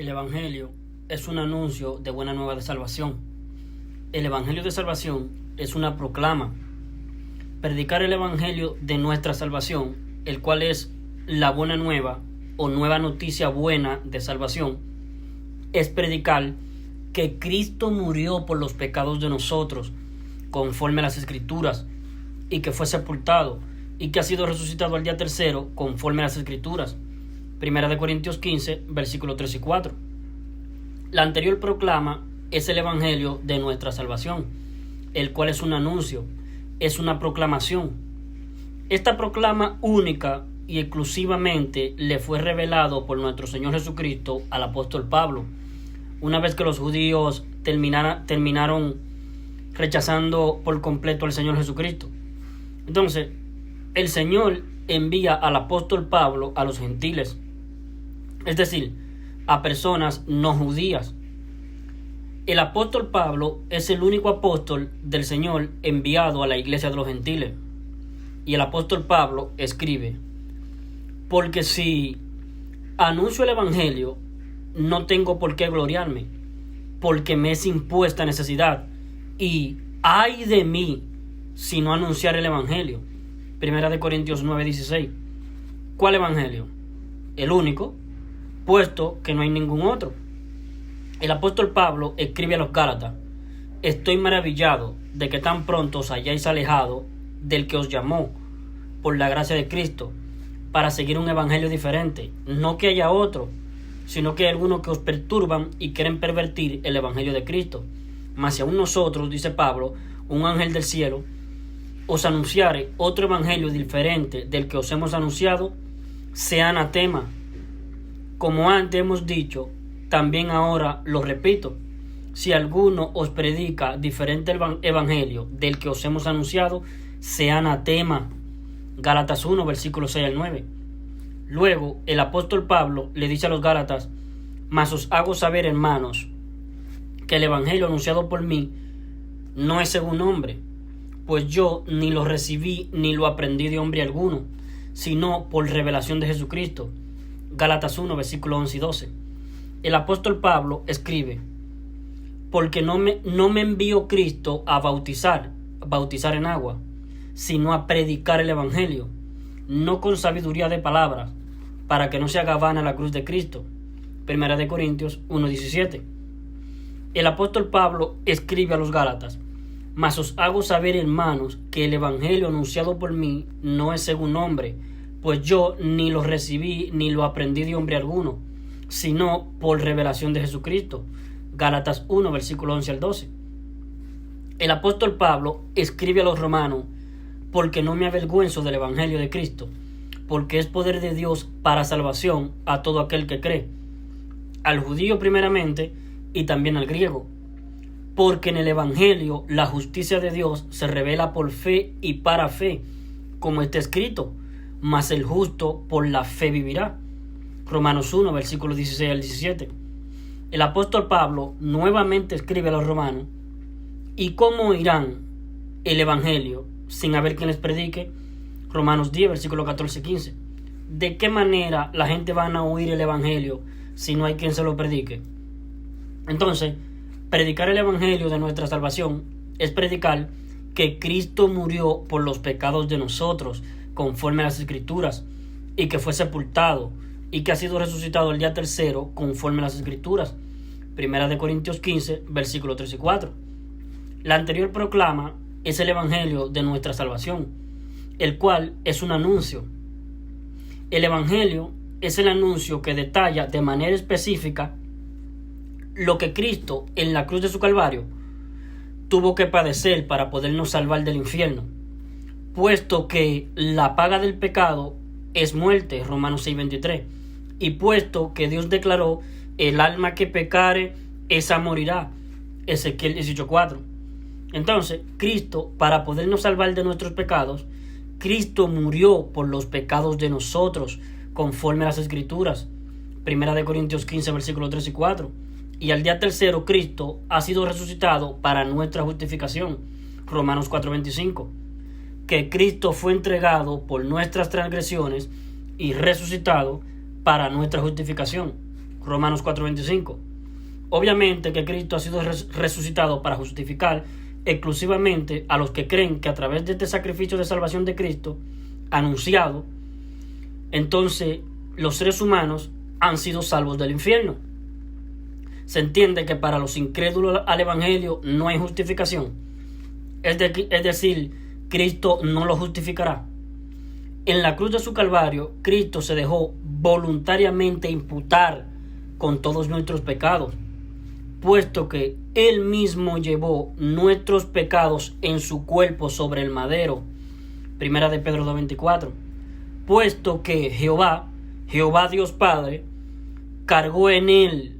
El Evangelio es un anuncio de buena nueva de salvación. El Evangelio de salvación es una proclama. Predicar el Evangelio de nuestra salvación, el cual es la buena nueva o nueva noticia buena de salvación, es predicar que Cristo murió por los pecados de nosotros, conforme a las Escrituras, y que fue sepultado, y que ha sido resucitado al día tercero, conforme a las Escrituras. Primera de Corintios 15, versículos 3 y 4. La anterior proclama es el Evangelio de nuestra salvación, el cual es un anuncio, es una proclamación. Esta proclama única y exclusivamente le fue revelado por nuestro Señor Jesucristo al apóstol Pablo, una vez que los judíos terminaron rechazando por completo al Señor Jesucristo. Entonces, el Señor envía al apóstol Pablo a los gentiles, es decir, a personas no judías. El apóstol Pablo es el único apóstol del Señor enviado a la iglesia de los gentiles. Y el apóstol Pablo escribe: porque si anuncio el Evangelio, no tengo por qué gloriarme, porque me es impuesta necesidad, y ay de mí si no anunciar el Evangelio. Primera de Corintios 9:16. ¿Cuál Evangelio? El único, puesto que no hay ningún otro. El apóstol Pablo escribe a los Gálatas: estoy maravillado de que tan pronto os hayáis alejado del que os llamó por la gracia de Cristo para seguir un evangelio diferente. No que haya otro, sino que hay algunos que os perturban y quieren pervertir el evangelio de Cristo. Mas si aún nosotros, dice Pablo, un ángel del cielo, os anunciare otro evangelio diferente del que os hemos anunciado, sea anatema. Como antes hemos dicho, también ahora lo repito: si alguno os predica diferente evangelio del que os hemos anunciado, sea anatema. Gálatas 1, versículos 6 al 9. Luego, el apóstol Pablo le dice a los Gálatas: mas os hago saber, hermanos, que el evangelio anunciado por mí no es según hombre, pues yo ni lo recibí ni lo aprendí de hombre alguno, sino por revelación de Jesucristo. Gálatas 1, versículos 11 y 12. El apóstol Pablo escribe: porque no me envió Cristo a bautizar en agua, sino a predicar el evangelio, no con sabiduría de palabras, para que no se haga vana la cruz de Cristo. Primera de Corintios 1:17. El apóstol Pablo escribe a los Gálatas: mas os hago saber, hermanos, que el evangelio anunciado por mí no es según hombre, pues yo ni lo recibí ni lo aprendí de hombre alguno, sino por revelación de Jesucristo. Gálatas 1, versículo 11 al 12. El apóstol Pablo escribe a los romanos: porque no me avergüenzo del evangelio de Cristo, porque es poder de Dios para salvación a todo aquel que cree, al judío primeramente y también al griego. Porque en el evangelio la justicia de Dios se revela por fe y para fe, como está escrito: mas el justo por la fe vivirá. Romanos 1, versículos 16 al 17. El apóstol Pablo nuevamente escribe a los romanos: ¿y cómo oirán el evangelio sin haber quien les predique? Romanos 10, versículos 14 y 15. ¿De qué manera la gente van a oír el evangelio si no hay quien se lo predique? Entonces, predicar el evangelio de nuestra salvación es predicar que Cristo murió por los pecados de nosotros, conforme a las Escrituras, y que fue sepultado, y que ha sido resucitado el día tercero, conforme a las Escrituras. Primera de Corintios 15, versículos 3 y 4. La anterior proclama es el evangelio de nuestra salvación, el cual es un anuncio. El evangelio es el anuncio que detalla de manera específica lo que Cristo en la cruz de su Calvario tuvo que padecer para podernos salvar del infierno, puesto que la paga del pecado es muerte, Romanos 6:23, y puesto que Dios declaró: el alma que pecare, esa morirá, Ezequiel 18:4. Entonces, Cristo, para podernos salvar de nuestros pecados, Cristo murió por los pecados de nosotros, conforme a las Escrituras. Primera de Corintios 15, versículos 3 y 4. Y al día tercero, Cristo ha sido resucitado para nuestra justificación. Romanos 4:25. Que Cristo fue entregado por nuestras transgresiones y resucitado para nuestra justificación. Romanos 4:25. Obviamente que Cristo ha sido resucitado para justificar exclusivamente a los que creen que a través de este sacrificio de salvación de Cristo anunciado, entonces los seres humanos han sido salvos del infierno. Se entiende que para los incrédulos al evangelio no hay justificación, es decir, Cristo no lo justificará. En la cruz de su calvario, Cristo se dejó voluntariamente imputar con todos nuestros pecados, puesto que Él mismo llevó nuestros pecados en su cuerpo sobre el madero. Primera de Pedro 2:24. Puesto que Jehová Dios Padre, cargó en Él,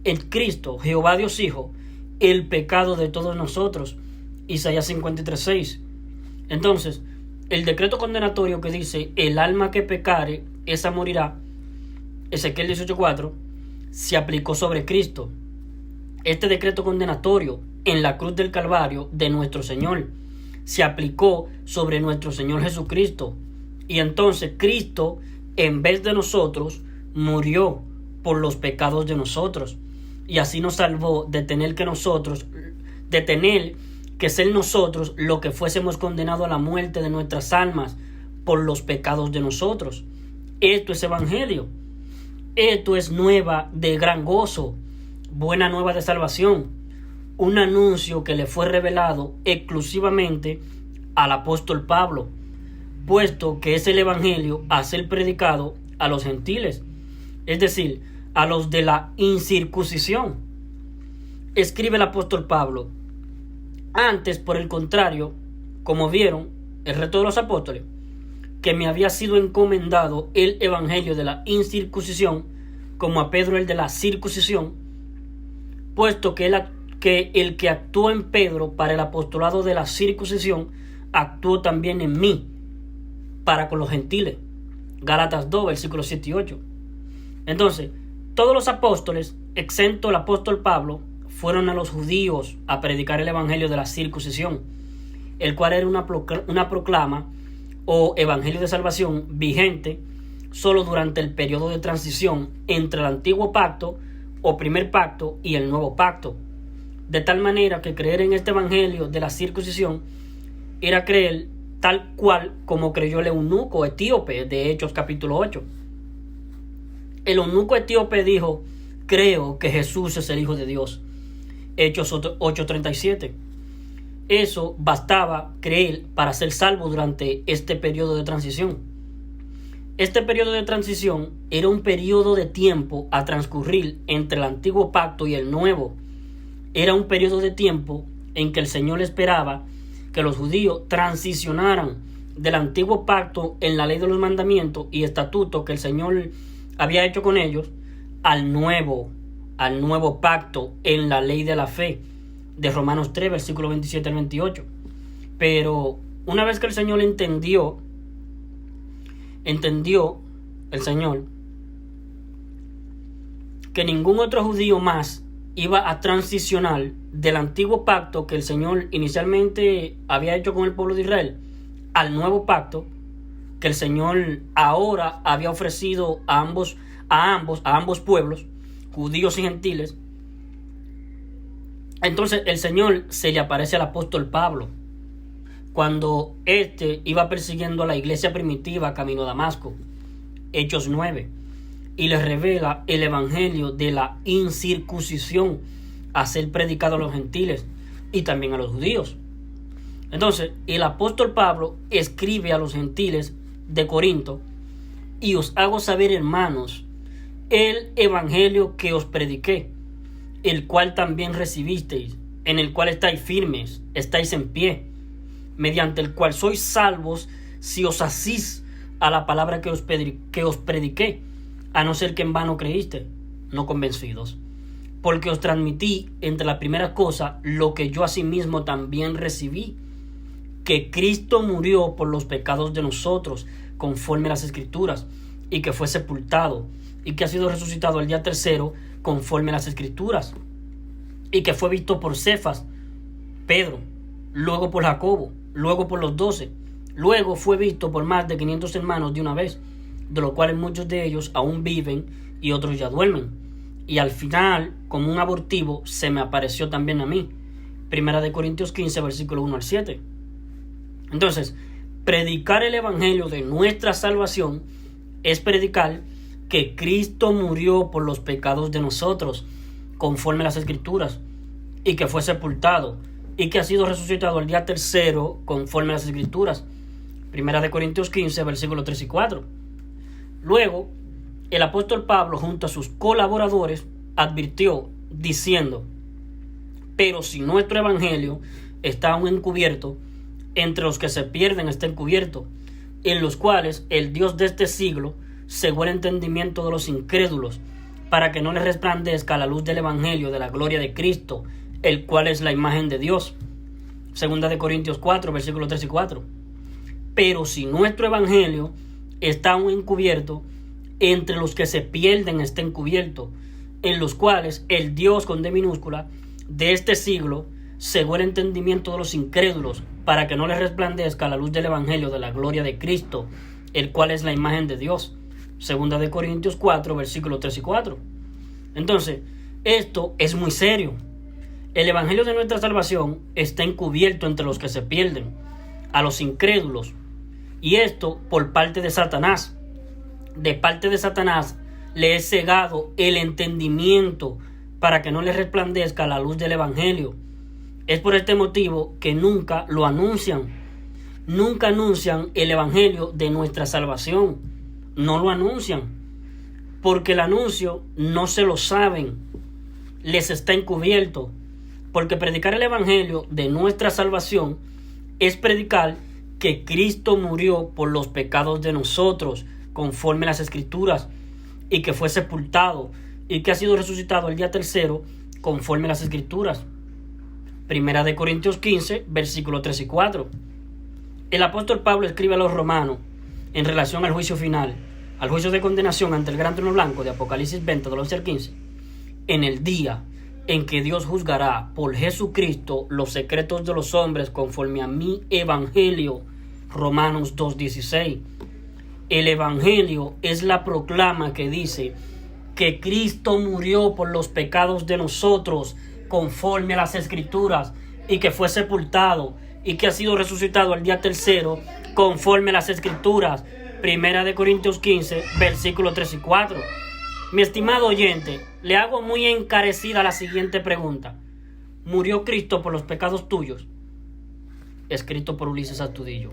el Cristo, Jehová Dios Hijo, el pecado de todos nosotros. Isaías 53:6. Entonces, el decreto condenatorio que dice, el alma que pecare, esa morirá, Ezequiel 18:4, se aplicó sobre Cristo. Este decreto condenatorio en la cruz del Calvario de nuestro Señor se aplicó sobre nuestro Señor Jesucristo. Y entonces Cristo, en vez de nosotros, murió por los pecados de nosotros. Y así nos salvó de tener que ser nosotros lo que fuésemos condenados a la muerte de nuestras almas por los pecados de nosotros. Esto es evangelio. Esto es nueva de gran gozo, buena nueva de salvación, un anuncio que le fue revelado exclusivamente al apóstol Pablo, puesto que es el evangelio a ser predicado a los gentiles, es decir, a los de la incircuncisión. Escribe el apóstol Pablo: antes, por el contrario, como vieron el resto de los apóstoles, que me había sido encomendado el evangelio de la incircuncisión, como a Pedro el de la circuncisión, puesto que el que actuó en Pedro para el apostolado de la circuncisión, actuó también en mí para con los gentiles. Gálatas 2, versículos 7 y 8. Entonces, todos los apóstoles, excepto el apóstol Pablo, fueron a los judíos a predicar el evangelio de la circuncisión, el cual era una proclama o evangelio de salvación vigente solo durante el periodo de transición entre el antiguo pacto o primer pacto y el nuevo pacto, de tal manera que creer en este evangelio de la circuncisión era creer tal cual como creyó el eunuco etíope de Hechos capítulo 8. El eunuco etíope dijo: creo que Jesús es el Hijo de Dios. Hechos 8:37. Eso bastaba creer para ser salvo durante este periodo de transición. Este periodo de transición era un periodo de tiempo a transcurrir entre el antiguo pacto y el nuevo. Era un periodo de tiempo en que el Señor esperaba que los judíos transicionaran del antiguo pacto en la ley de los mandamientos y estatutos que el Señor había hecho con ellos al nuevo pacto en la ley de la fe de Romanos 3, versículo 27 al 28. Pero una vez que el Señor entendió el Señor que ningún otro judío más iba a transicionar del antiguo pacto que el Señor inicialmente había hecho con el pueblo de Israel al nuevo pacto que el Señor ahora había ofrecido a ambos pueblos, judíos y gentiles. Entonces el Señor se le aparece al apóstol Pablo cuando éste iba persiguiendo a la iglesia primitiva camino a Damasco, Hechos 9, y le revela el evangelio de la incircuncisión a ser predicado a los gentiles y también a los judíos. Entonces el apóstol Pablo escribe a los gentiles de Corinto: y os hago saber, hermanos, el evangelio que os prediqué, el cual también recibisteis, en el cual estáis firmes, estáis en pie, mediante el cual sois salvos si os asís a la palabra que os prediqué, a no ser que en vano creíste, no convencidos. Porque os transmití entre las primeras cosas lo que yo asimismo también recibí, que Cristo murió por los pecados de nosotros, conforme a las Escrituras, y que fue sepultado, y que ha sido resucitado el día tercero, conforme a las Escrituras, y que fue visto por Cefas, Pedro, luego por Jacobo, luego por los 12, luego fue visto por más de 500 hermanos de una vez, de los cuales muchos de ellos aún viven y otros ya duermen. y al final, como un abortivo, se me apareció también a mí. Primera de Corintios 15, versículo 1 al 7. Entonces, predicar el evangelio de nuestra salvación es predicar que Cristo murió por los pecados de nosotros, conforme a las Escrituras, y que fue sepultado, y que ha sido resucitado al día tercero, conforme a las Escrituras. Primera de Corintios 15, versículos 3 y 4. Luego, el apóstol Pablo, junto a sus colaboradores, advirtió, diciendo: pero si nuestro evangelio está aún encubierto, entre los que se pierden está encubierto, en los cuales el Dios de este siglo cegó el entendimiento de los incrédulos, para que no les resplandezca la luz del evangelio de la gloria de Cristo, el cual es la imagen de Dios. Segunda de Corintios 4, versículos 3 y 4. Pero si nuestro evangelio está aún encubierto, entre los que se pierden está encubierto, en los cuales el Dios con D minúscula de este siglo cegó el entendimiento de los incrédulos, para que no les resplandezca la luz del evangelio de la gloria de Cristo, el cual es la imagen de Dios. Segunda de Corintios 4, versículos 3 y 4. Entonces, esto es muy serio. El evangelio de nuestra salvación está encubierto entre los que se pierden, a los incrédulos, y esto por parte de Satanás. De parte de Satanás le es cegado el entendimiento para que no le resplandezca la luz del evangelio. Es por este motivo que nunca lo anuncian. Nunca anuncian el evangelio de nuestra salvación. No lo anuncian, porque el anuncio no se lo saben. Les está encubierto. Porque predicar el evangelio de nuestra salvación es predicar que Cristo murió por los pecados de nosotros, conforme a las Escrituras, y que fue sepultado, y que ha sido resucitado el día tercero, conforme a las Escrituras. Primera de Corintios 15, versículos 3 y 4. El apóstol Pablo escribe a los romanos en relación al juicio final, al juicio de condenación ante el gran trono blanco de Apocalipsis 20, del 11 al 15. En el día en que Dios juzgará por Jesucristo los secretos de los hombres conforme a mi evangelio. Romanos 2:16. El evangelio es la proclama que dice que Cristo murió por los pecados de nosotros conforme a las Escrituras, y que fue sepultado, y que ha sido resucitado al día tercero conforme a las Escrituras. Primera de Corintios 15, versículos 3 y 4. Mi estimado oyente, le hago muy encarecida la siguiente pregunta: ¿murió Cristo por los pecados tuyos? Escrito por Ulises Astudillo.